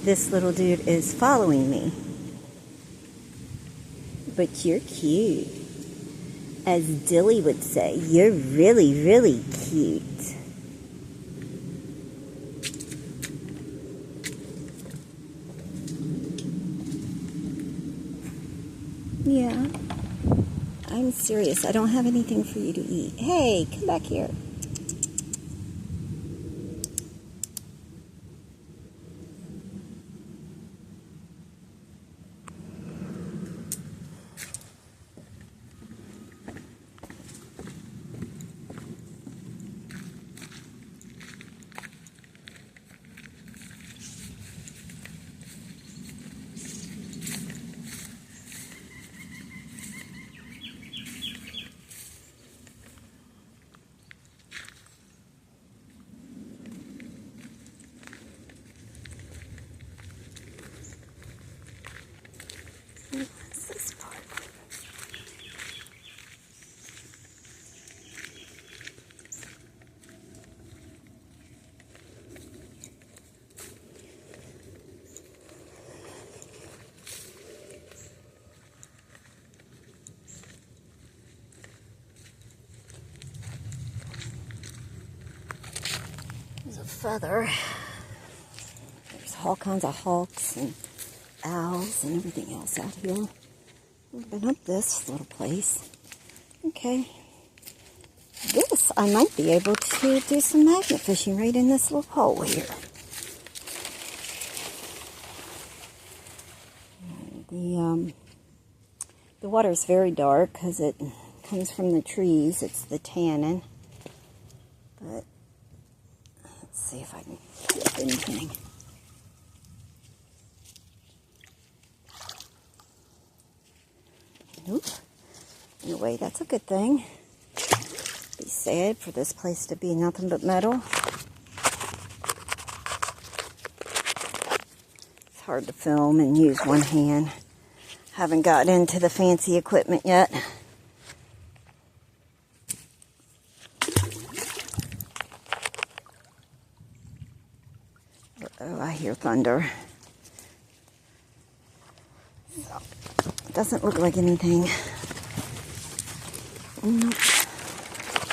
this little dude is following me. But you're cute. As Dilly would say, you're really, really cute. Yeah, I'm serious. I don't have anything for you to eat. Hey, come back here. What's this part? There's a feather. There's all kinds of hawks and owls and everything else out here. We've been up this little place. Okay. This, I might be able to do some magnet fishing right in this little hole here. The water is very dark because it comes from the trees. It's the tannin. But let's see if I can get anything. Nope. Anyway, that's a good thing. Be sad for this place to be nothing but metal. It's hard to film and use one hand. Haven't got into the fancy equipment yet. Oh, I hear thunder. So, it doesn't look like anything. Nope.